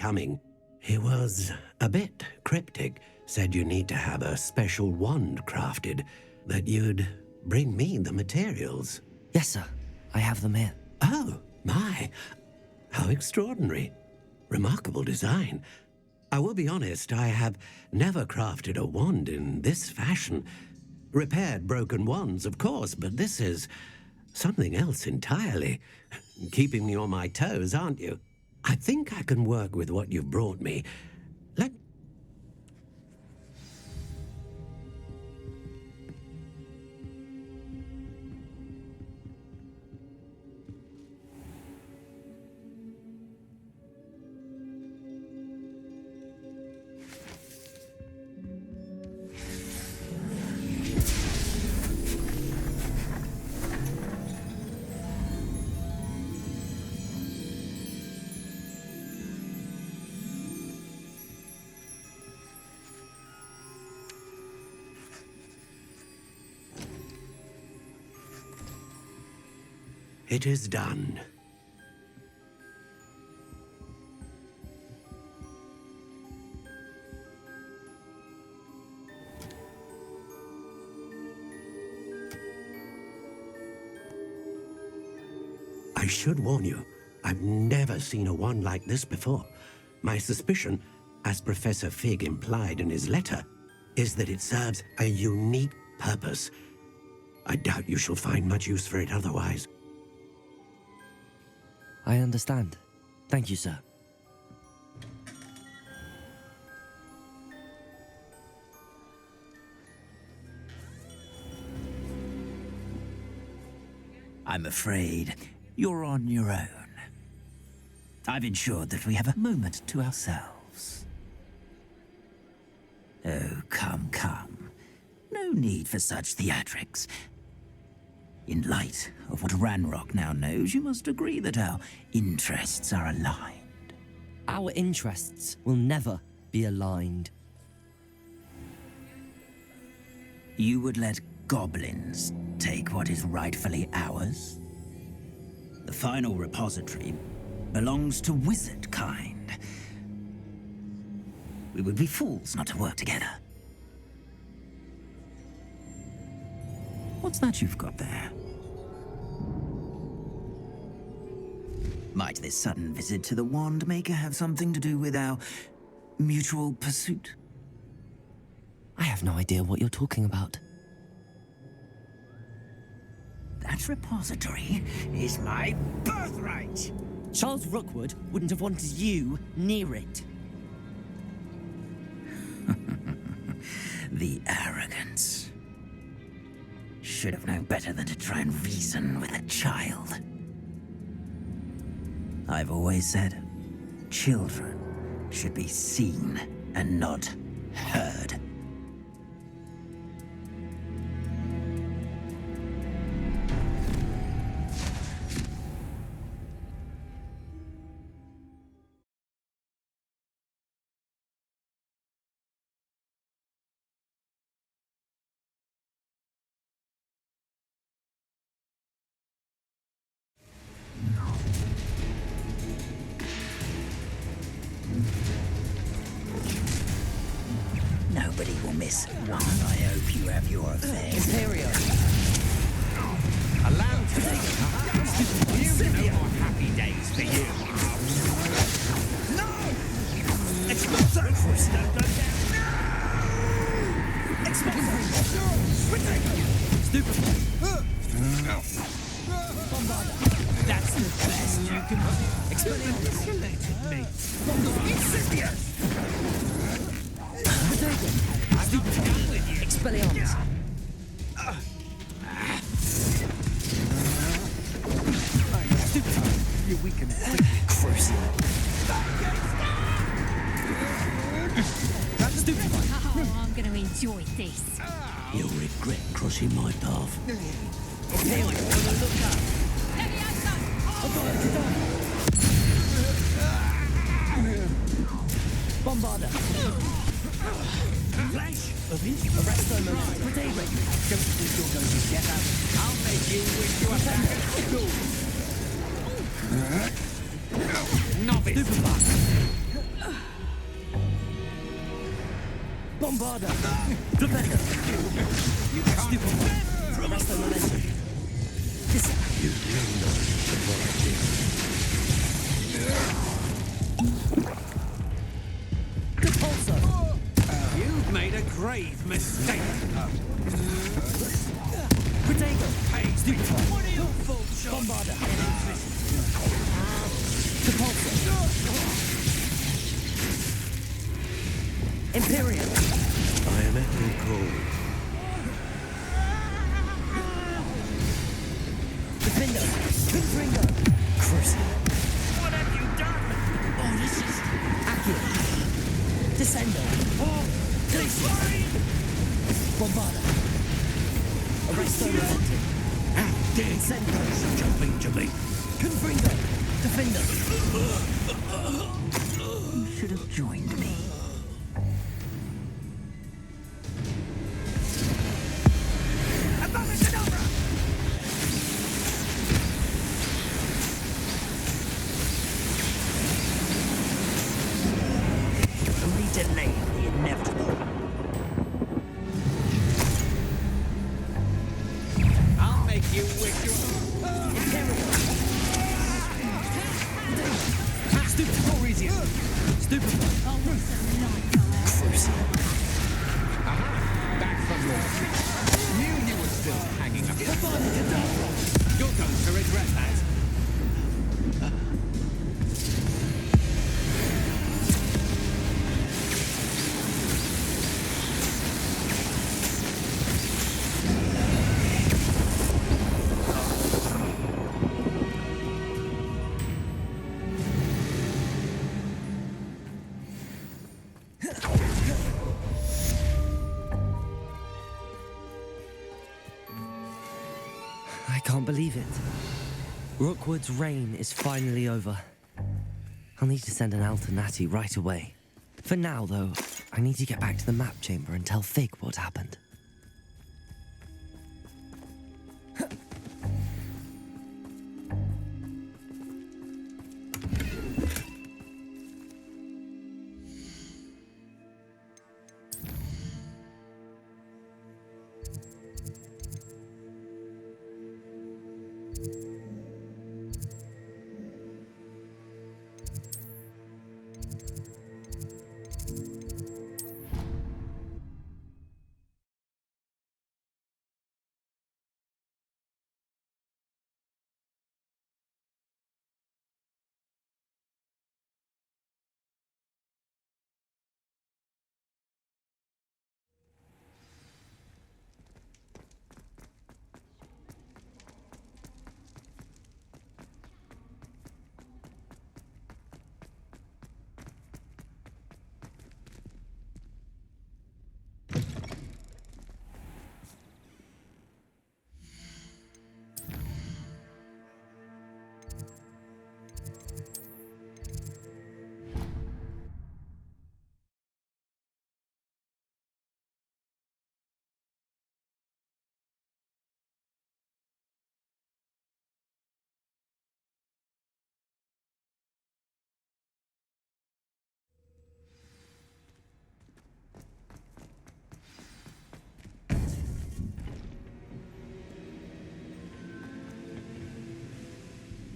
coming. He was a bit cryptic, said you need to have a special wand crafted, that you'd bring me the materials. Yes, sir. I have them here. Oh, my. How extraordinary. Remarkable design. I will be honest, I have never crafted a wand in this fashion. Repaired broken wands, of course, but this is something else entirely. Keeping me on my toes, aren't you? I think I can work with what you've brought me. It is done. I should warn you, I've never seen a wand like this before. My suspicion, as Professor Fig implied in his letter, is that it serves a unique purpose. I doubt you shall find much use for it otherwise. I understand. Thank you, sir. I'm afraid you're on your own. I've ensured that we have a moment to ourselves. Oh, come, come. No need for such theatrics. In light of what Ranrock now knows, you must agree that our interests are aligned. Our interests will never be aligned. You would let goblins take what is rightfully ours? The final repository belongs to wizard kind. We would be fools not to work together. What's that you've got there? Might this sudden visit to the Wand Maker have something to do with our mutual pursuit? I have no idea what you're talking about. That repository is my birthright! Charles Rookwood wouldn't have wanted you near it. The arrogance. Should have known better than to try and reason with a child. I've always said, children should be seen and not heard. Nobody will miss one. I hope you have your affairs. Imperial. A lamb today. You no more happy days for you. No! Expulso! No! Expulso! Stupefy! Bombarda! That's the best you can... Expelliarmus! Me. Insidious! Expelliarmus. You weaken quickly. Crucial. Oh, I'm gonna enjoy this. You'll regret crossing my path. Bombarda. Flash of it. Arresto motor. Potato. Don't think you're going to get out. I'll make you wish you were back at school. Novice. Bombarder! Defender! Stupid! Arrest the momentum! You do not surprise me. Repulsor! You've made a grave mistake. Protego! Hey, Stupid! what are you full shot? Bombarder! Repulsor! Imperium! I am at your call. Defender! Confringo! Crucible! What have you done? Oh, this is... Accurate! Descender! Sorry. Bombarder! Arresto Momentum! How dare you Descender! such a thing to me? Confringo! Defender! You should have joined me. Only delay the inevitable. I'll make you wish you... Stupid Corisium! Stupid Back from more. Knew you were still hanging up. You're going to regret that. I can't believe it. Rookwood's reign is finally over. I'll need to send an Alternati right away. For now, though, I need to get back to the map chamber and tell Fig what happened.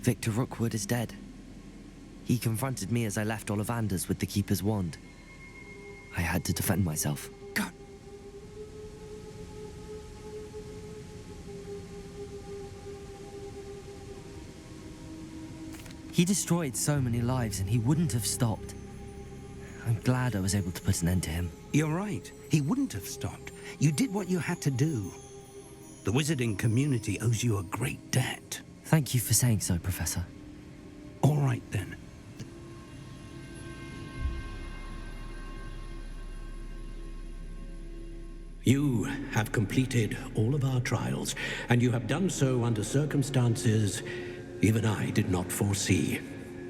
Victor Rookwood is dead. He confronted me as I left Ollivander's with the Keeper's wand. I had to defend myself. God. He destroyed so many lives and he wouldn't have stopped. I'm glad I was able to put an end to him. You're right. He wouldn't have stopped. You did what you had to do. The wizarding community owes you a great debt. Thank you for saying so, Professor. All right, then. You have completed all of our trials, and you have done so under circumstances even I did not foresee.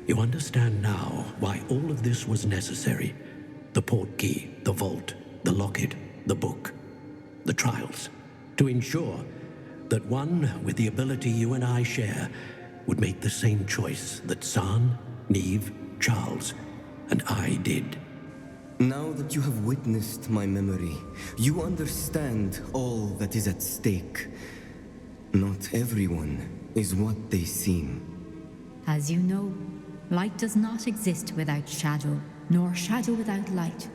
You understand now why all of this was necessary. The portkey, the vault, the locket, the book, the trials. To ensure that one with the ability you and I share would make the same choice that San, Neve, Charles, and I did. Now that you have witnessed my memory, you understand all that is at stake. Not everyone is what they seem. As you know, light does not exist without shadow, nor shadow without light.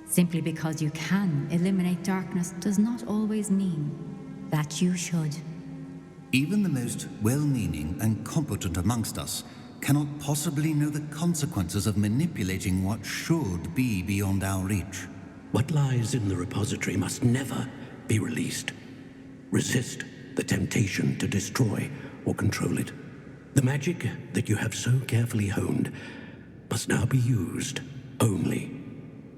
Simply because you can eliminate darkness does not always mean that you should. Even the most well-meaning and competent amongst us cannot possibly know the consequences of manipulating what should be beyond our reach. What lies in the repository must never be released. Resist the temptation to destroy or control it. The magic that you have so carefully honed must now be used only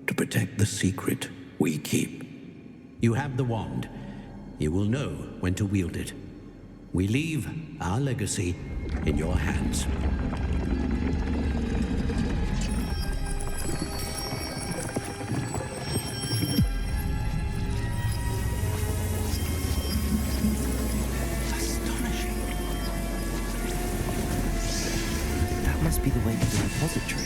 to protect the secret we keep. You have the wand. You will know when to wield it. We leave our legacy in your hands. That must be the way to the repository.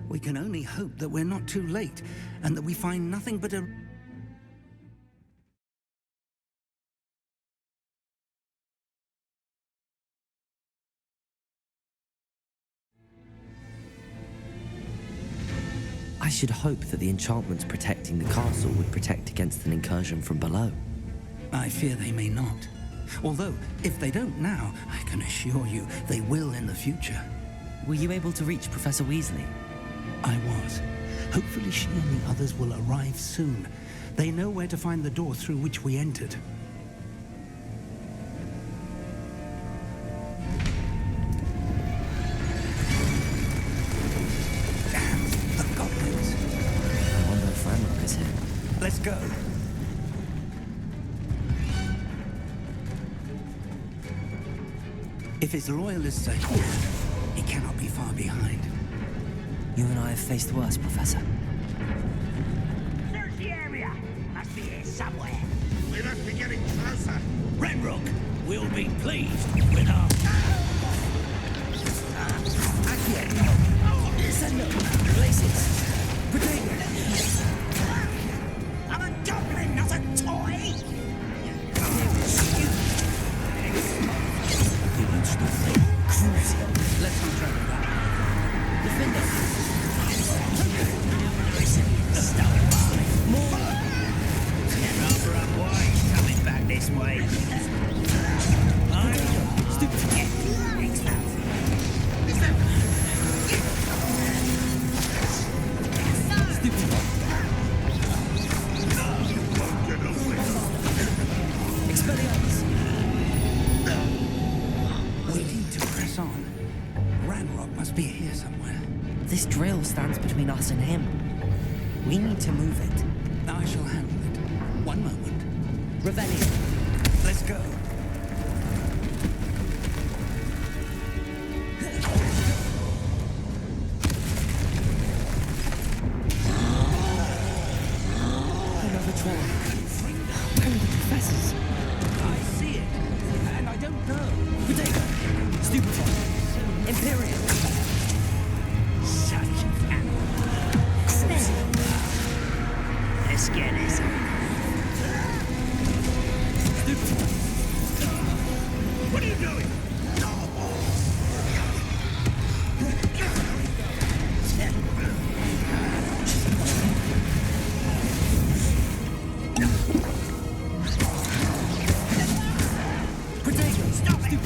We can only hope that we're not too late, and that we find nothing but a... I should hope that the enchantments protecting the castle would protect against an incursion from below. I fear they may not. Although, if they don't now, I can assure you they will in the future. Were you able to reach Professor Weasley? I was. Hopefully she and the others will arrive soon. They know where to find the door through which we entered. Damn, the goblins. I wonder if Ranrock is here. Let's go. If his loyalists are here, he cannot be far behind. You and I have faced worse, Professor. Search the area. Must be here somewhere. We must be getting closer. Ranrock will be pleased with our... Send them. Places. Protect. I'm a goblin, not a toy. He wants nothing. Crucial. Let's not travel that. Rather unwise coming back this way. We need to press on. Ranrock must be here somewhere. This drill stands between us and him. We need to move it. I shall handle it. One moment. Revelio. Let's go. Another troll. Where are the professors? I see it. And I don't know. Potato. Stupefy. Imperial. Such an Let's get this. What are you doing? Potato. Stop it!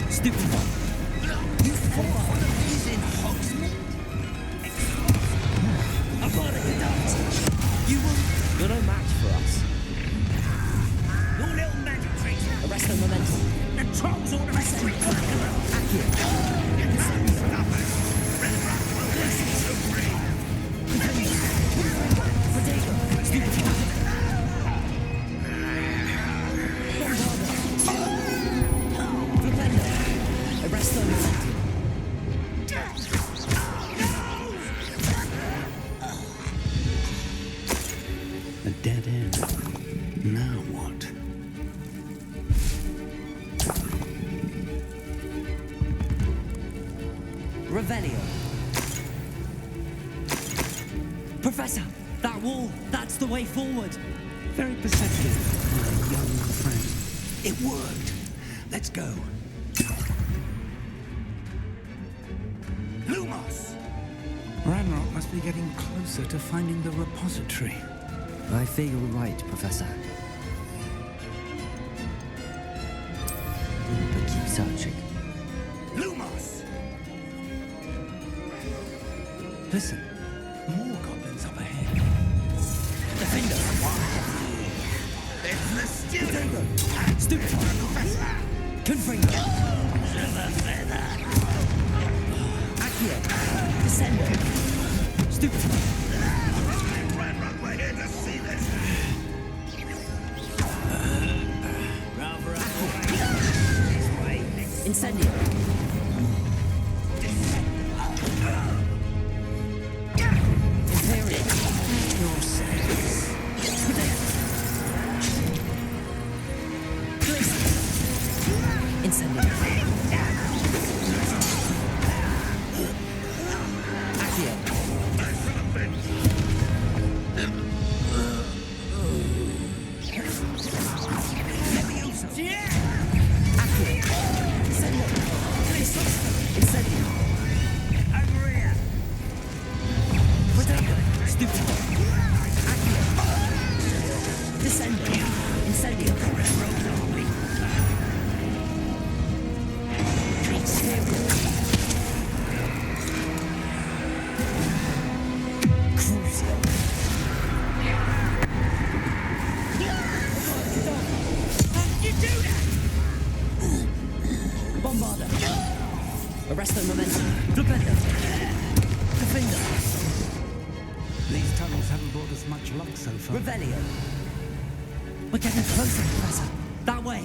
Stupefy. You fought one of these in Hogsmeade? I've got it, You will. You're no match for us. Your little magic tricks. Arresto momentum. The trolls ought to be Revelio. Professor, that wall, that's the way forward. Very perceptive, my young friend. It worked. Let's go. Lumos! Ranrock must be getting closer to finding the repository. I fear you're right, Professor. But keep searching. Lumos! Listen, more goblins up ahead. Defender! It's the student! Stupid! Confringo! Accio! Descendo! Stupid! Ranrock, we're here to see this! This way. Incendio! Imperial! Incendio! Accio! Bombarda! Arresto momentum! Flipendo! Defender! These tunnels haven't brought us much luck so far. Revelio! We're getting closer, Professor! That way!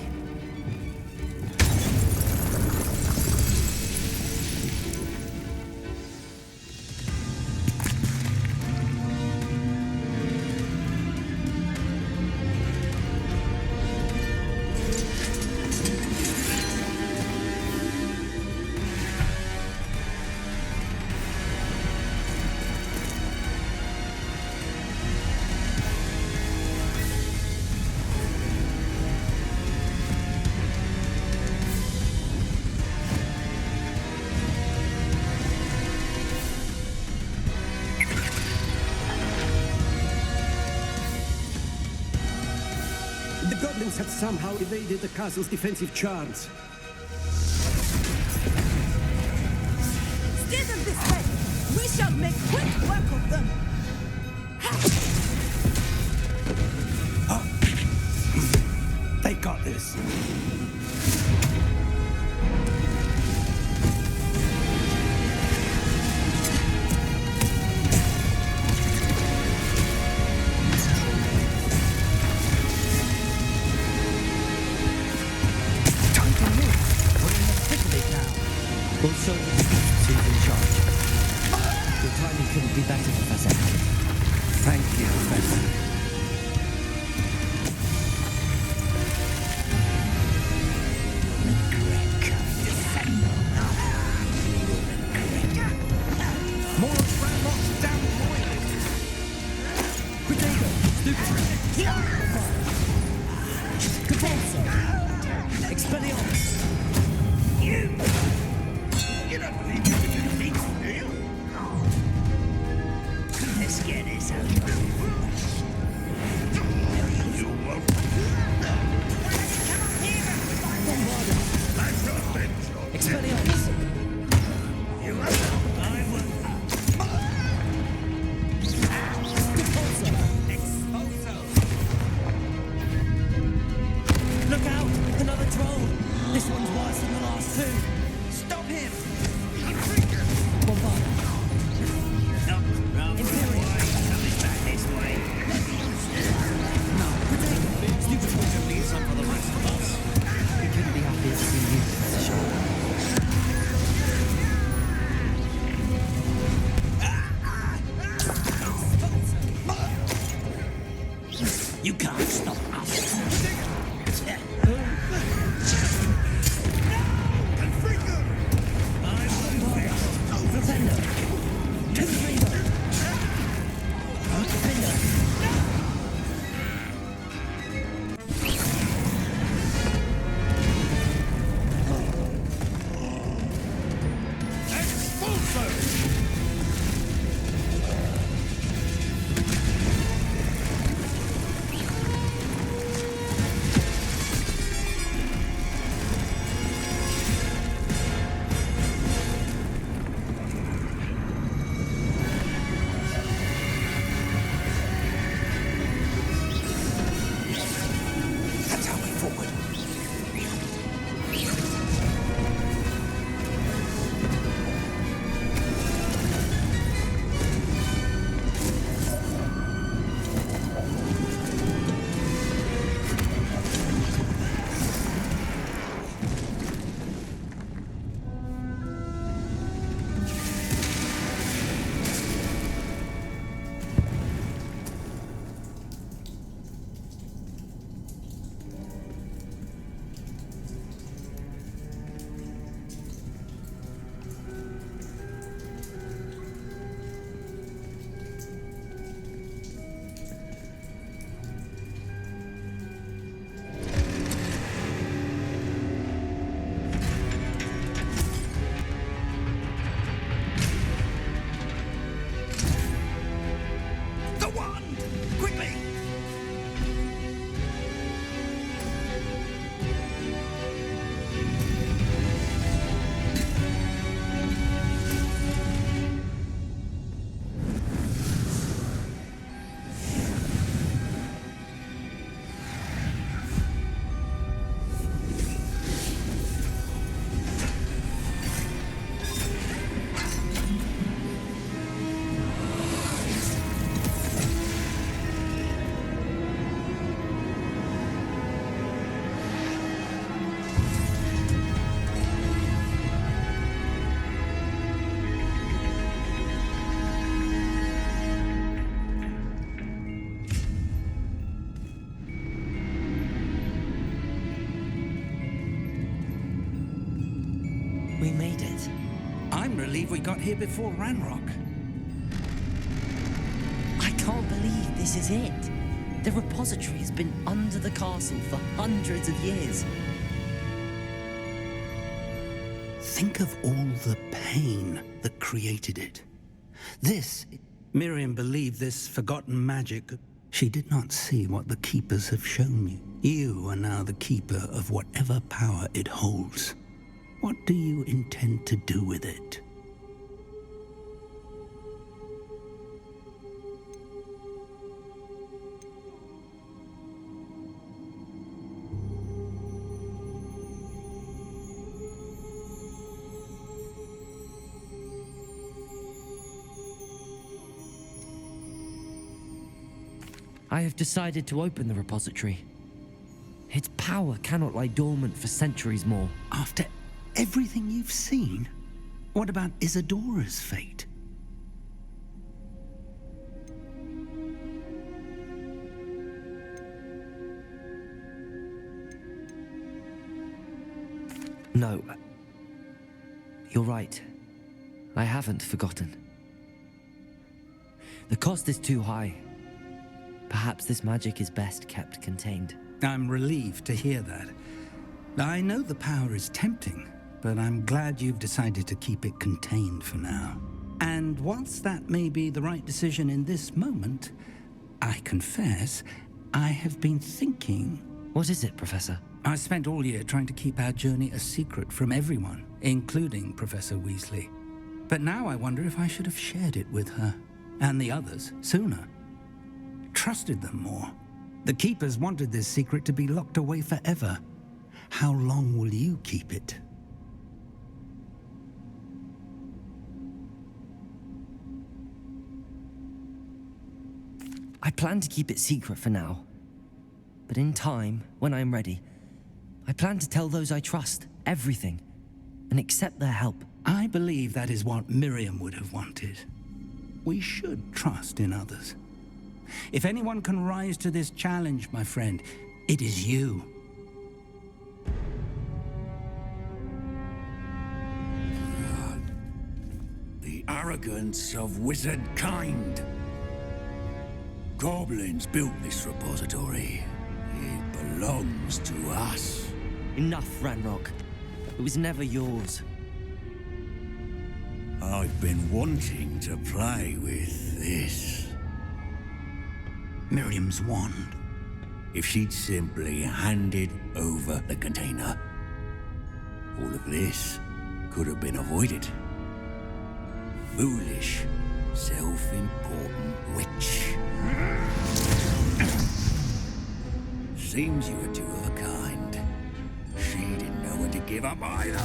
The goblins have somehow evaded the castle's defensive charms. Steer them this way! We shall make quick work of them! They got this. Also, who's in charge? Your timing couldn't be better, Professor. Thank you, Professor. More Ranrock's down royally! Potato! Stupid! Capalso! Expelliarmus! You don't believe you can defeat me, do you? Let's get this over. You won't. I've got vengeance. Expelliarmus! You have. I will. Capalso! Expulso. Look out! Another troll! This one's worse than the last two! Stop him. Bombarda! Imperial. Coming back this way. No! Potato! Stupid! Leaves up for the rest of us. We couldn't be happier to see you, Professor Shaw. You can't stop us. Confringo. We made it. I'm relieved we got here before Ranrock. I can't believe this is it. The repository has been under the castle for hundreds of years. Think of all the pain that created it. Miriam believed this forgotten magic. She did not see what the Keepers have shown you. You are now the Keeper of whatever power it holds. What do you intend to do with it? I have decided to open the repository. Its power cannot lie dormant for centuries more. After everything you've seen, what about Isadora's fate? No. You're right. I haven't forgotten. The cost is too high. Perhaps this magic is best kept contained. I'm relieved to hear that. I know the power is tempting, but I'm glad you've decided to keep it contained for now. And whilst that may be the right decision in this moment, I confess, I have been thinking... What is it, Professor? I spent all year trying to keep our journey a secret from everyone, including Professor Weasley. But now I wonder if I should have shared it with her, and the others, sooner. Trusted them more. The Keepers wanted this secret to be locked away forever. How long will you keep it? I plan to keep it secret for now. But in time, when I'm ready, I plan to tell those I trust everything and accept their help. I believe that is what Miriam would have wanted. We should trust in others. If anyone can rise to this challenge, my friend, it is you. The arrogance of wizard kind. Goblins built this repository. It belongs to us. Enough, Ranrock. It was never yours. I've been wanting to play with this. Miriam's wand. If she'd simply handed over the container, all of this could have been avoided. Foolish, self-important witch. Seems you were two of a kind. She didn't know when to give up either.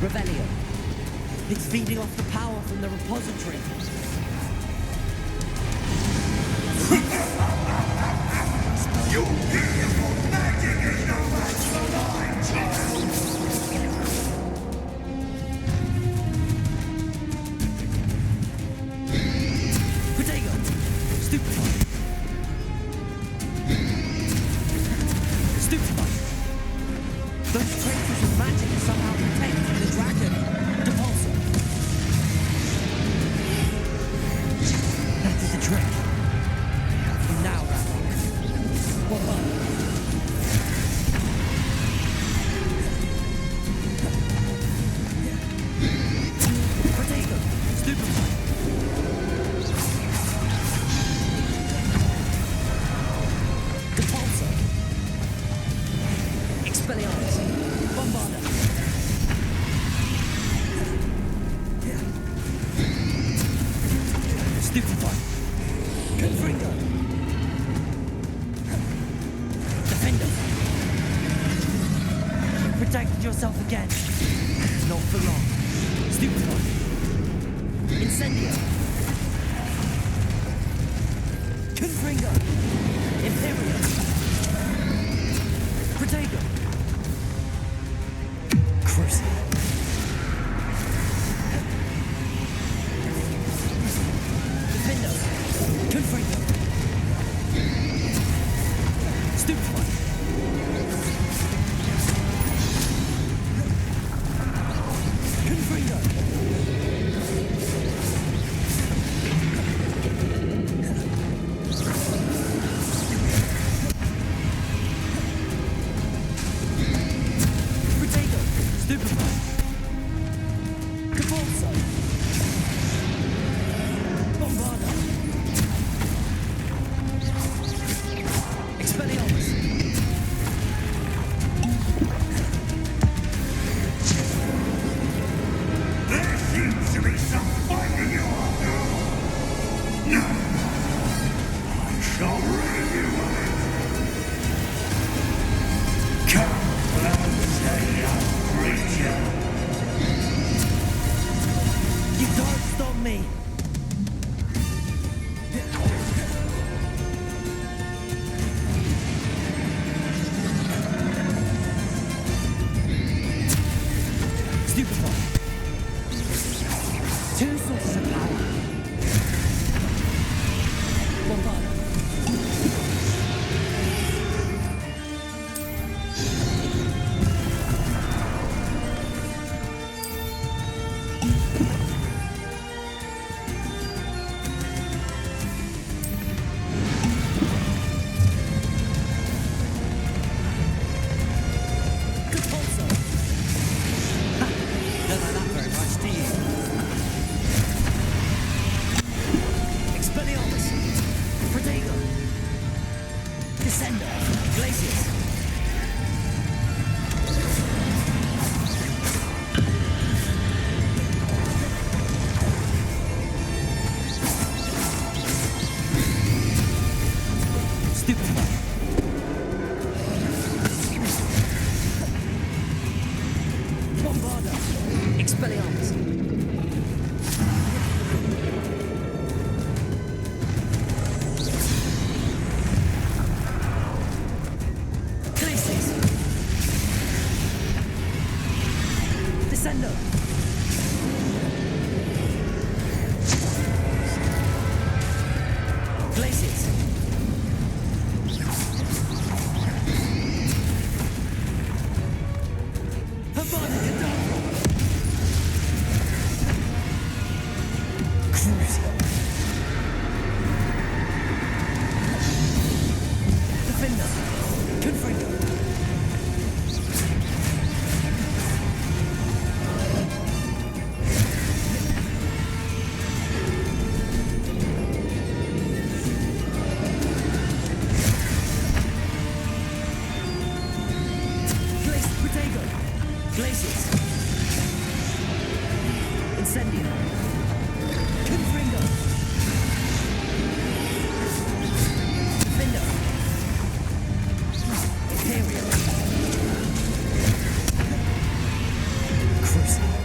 Revelio. It's feeding off the power from the repository. You beautiful magic is no match for mine, child! Protego! Stupefy! Stupefy! Those traces of magic are somehow contained in the dragon. Depulsor. protected yourself again. Not for long. Stupefy. Incendio. Confringo. Imperium. Protego. Crucible. Defendo. Confringo. Stupefy. Confringo. Protego. Stupefy. Capulso. Bombarda. Expelliarmus. There seems to be some fighting you are. No. I shall rid you of it. Come, blood-stained young creature. You can't stop me. Stupefy. Two sources of power. Bombarda. Capulso. Ha! Don't like that very much, do you? Expelliarmus. Protego. Descender. Glacius. Stupefy. Bombarda. Expelliarmus. Glacius. Descendo. Glacius. Havana Gaddafi. Crucial. Defender. Confringo. Protego. Glacius. Incendio. Confringo. Defender. Imperium. Crucible.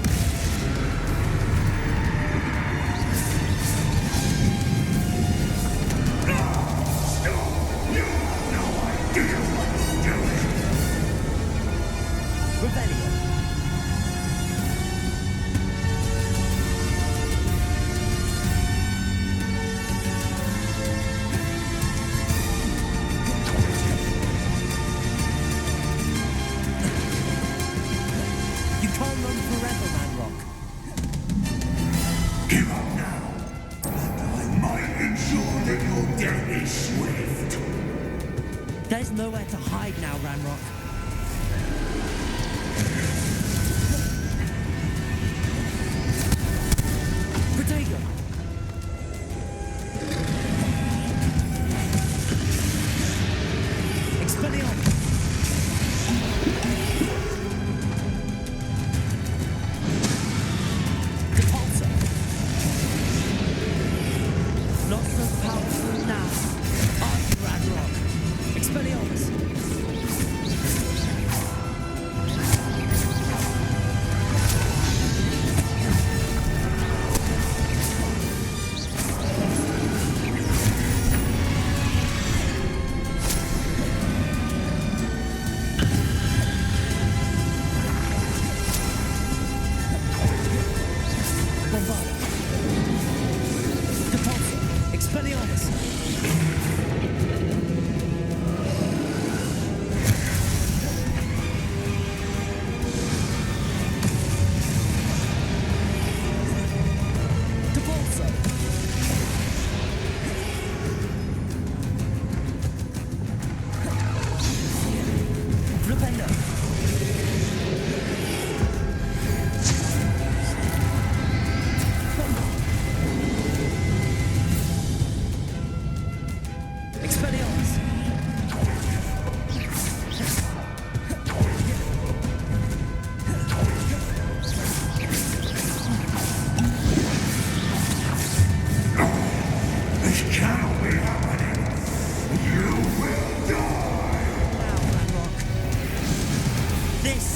You have no idea what you're doing. Rebellion. You can't run forever, Manrock. Give up now, and I might ensure that your death is swift. There's nowhere to hide now, Ranrock. Protego. Expelliarmus. Capulso. Not so powerful now. Ranrock. Expelliarmus. This cannot be happening. You will die. This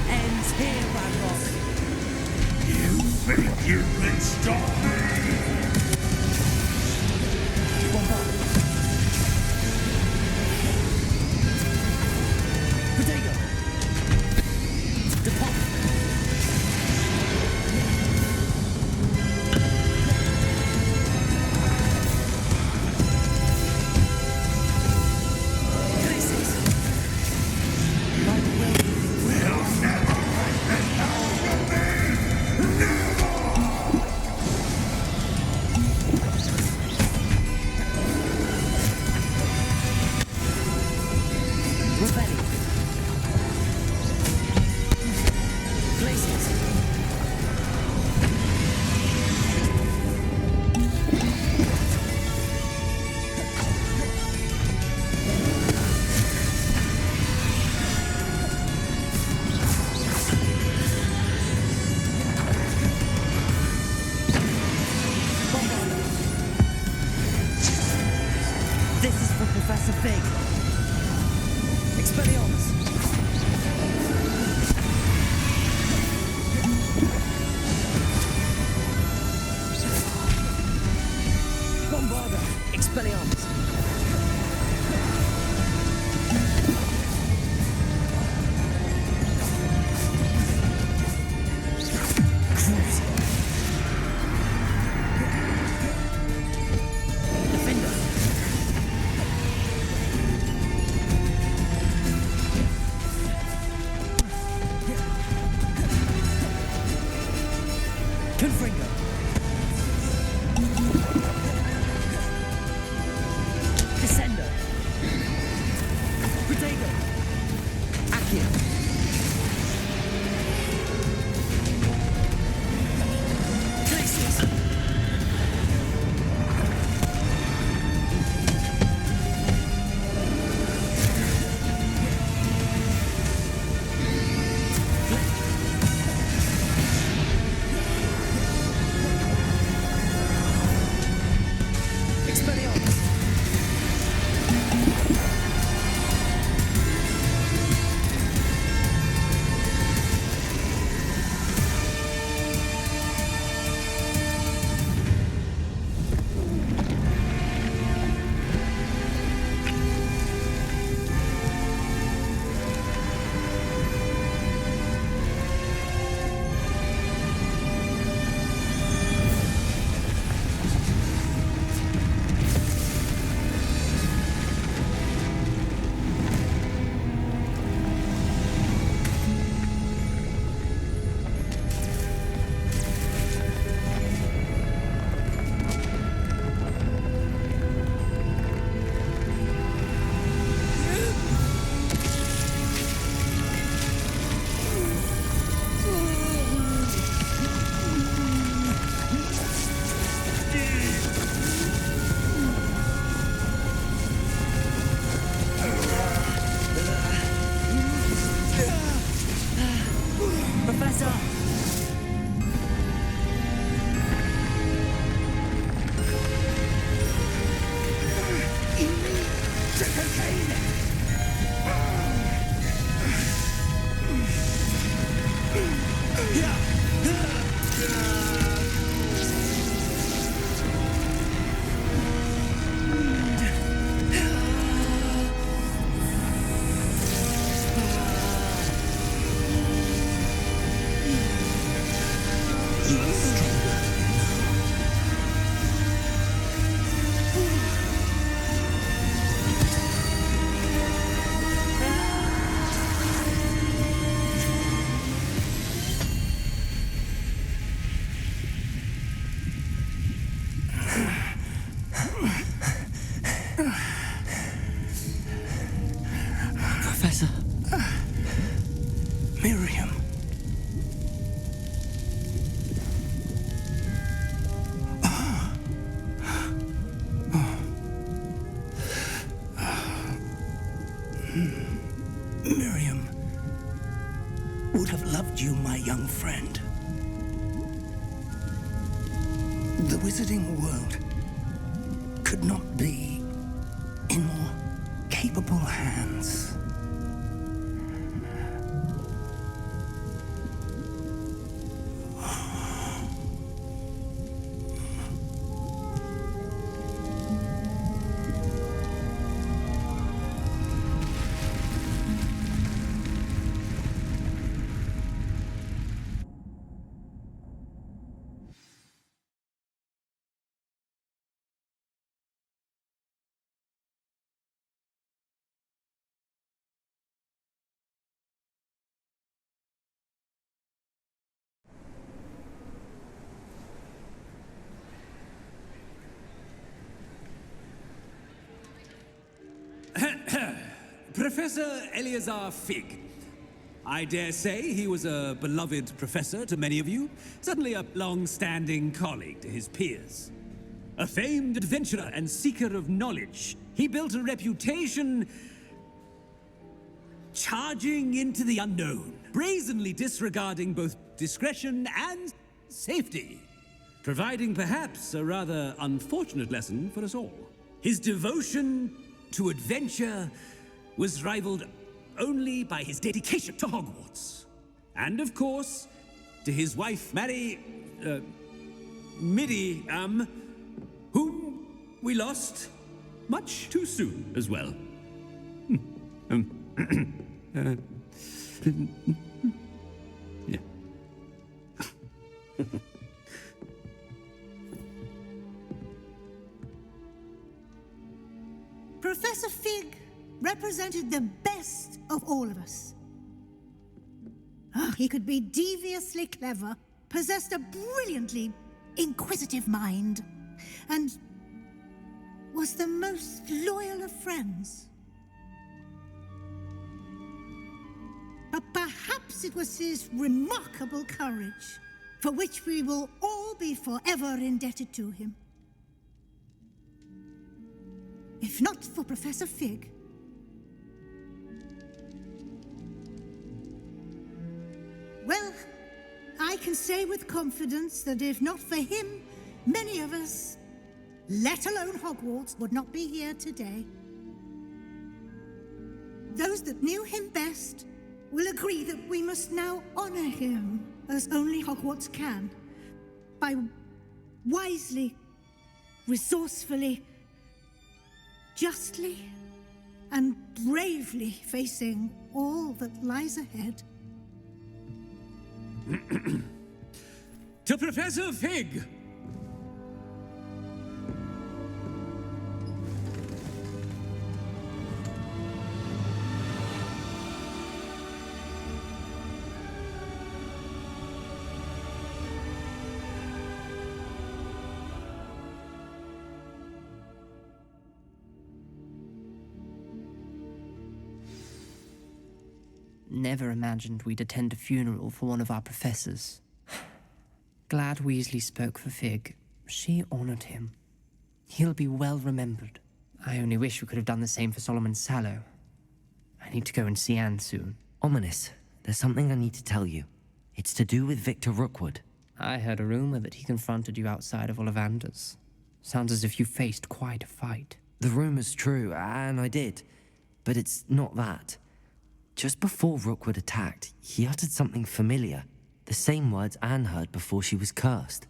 ends here, Ranrock. You think you can stop me? Potato! Deposit! This is for Professor Fig. Expelliarmus. Bombarda. Expelliarmus. Confringo. Descender. Protego. Accio. Glacius. Expelliarmus. Professor! Professor. Miriam. Miriam would have loved you, my young friend. The wizarding world could not be in more capable hands. Professor Eleazar Fig. I dare say he was a beloved professor to many of you, certainly a long-standing colleague to his peers. A famed adventurer and seeker of knowledge, he built a reputation charging into the unknown, brazenly disregarding both discretion and safety, providing perhaps a rather unfortunate lesson for us all. His devotion to adventure was rivaled only by his dedication to Hogwarts. And of course, to his wife, Midi, whom we lost much too soon as well. Yeah. Professor Fig represented the best of all of us. He could be deviously clever, possessed a brilliantly inquisitive mind, and was the most loyal of friends. But perhaps it was his remarkable courage, for which we will all be forever indebted to him. If not for Professor Fig, well, I can say with confidence that if not for him, many of us, let alone Hogwarts, would not be here today. Those that knew him best will agree that we must now honor him as only Hogwarts can, by wisely, resourcefully, justly, and bravely facing all that lies ahead. To Professor Fig! Never imagined we'd attend a funeral for one of our professors. Glad Weasley spoke for Fig. She honored him. He'll be well remembered. I only wish we could have done the same for Solomon Sallow. I need to go and see Anne soon. Ominous, there's something I need to tell you. It's to do with Victor Rookwood. I heard a rumor that he confronted you outside of Ollivander's. Sounds as if you faced quite a fight. The rumor's true, and I did. But it's not that. Just before Rookwood attacked, he uttered something familiar. The same words Anne heard before she was cursed.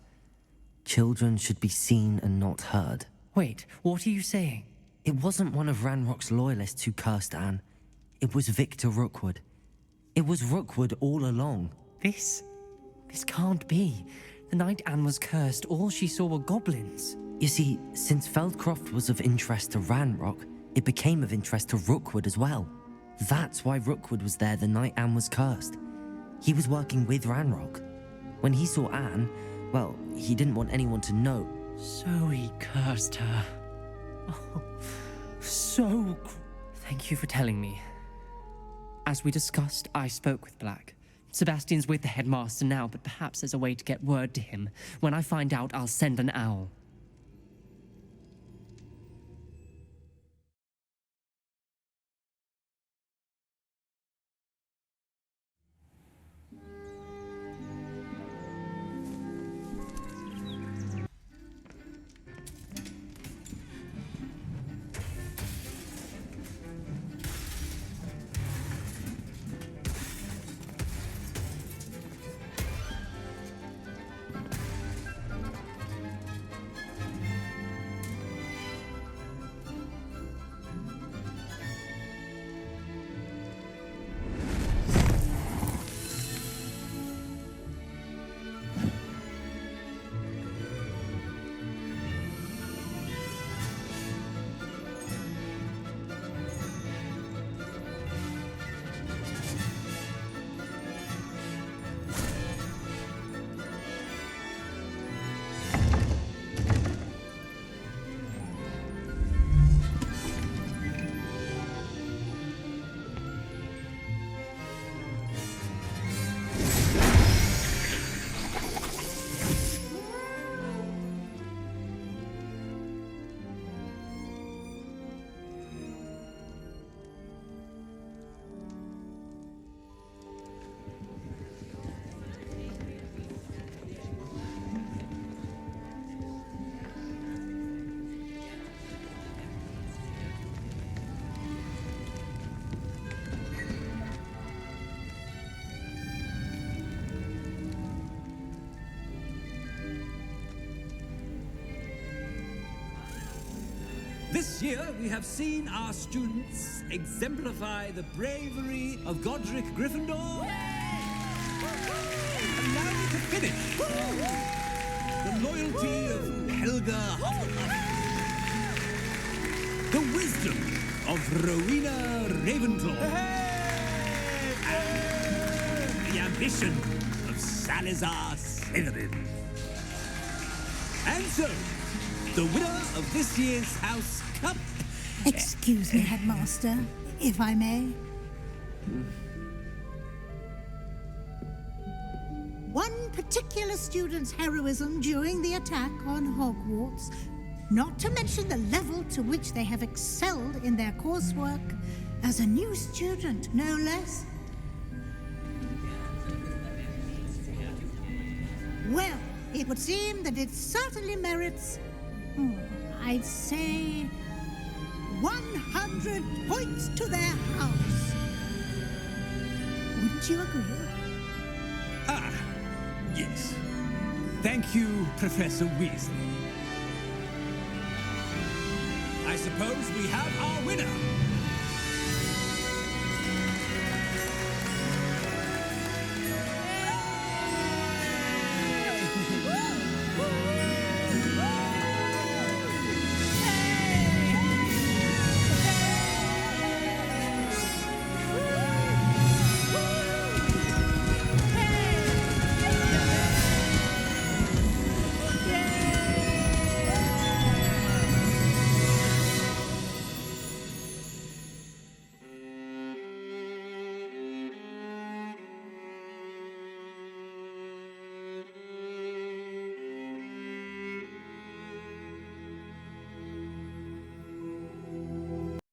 Children should be seen and not heard. Wait, what are you saying? It wasn't one of Ranrock's loyalists who cursed Anne. It was Victor Rookwood. It was Rookwood all along. This can't be. The night Anne was cursed, all she saw were goblins. You see, since Feldcroft was of interest to Ranrock, it became of interest to Rookwood as well. That's why Rookwood was there the night Anne was cursed. He was working with Ranrock. When he saw Anne, well, he didn't want anyone to know. So he cursed her. Oh, Thank you for telling me. As we discussed, I spoke with Black. Sebastian's with the headmaster now, but perhaps there's a way to get word to him. When I find out, I'll send an owl. This year, we have seen our students exemplify the bravery of Godric Gryffindor. And now to finish, the loyalty of Helga Hufflepuff. The wisdom of Rowena Ravenclaw. And the ambition of Salazar Slytherin. And so, the winner of this year's House Cup... Excuse me, Headmaster, if I may. One particular student's heroism during the attack on Hogwarts, not to mention the level to which they have excelled in their coursework, as a new student, no less. Well, it would seem that it certainly merits... I'd say 100 points to their house. Wouldn't you agree? Ah, yes. Thank you, Professor Weasley. I suppose we have our winner.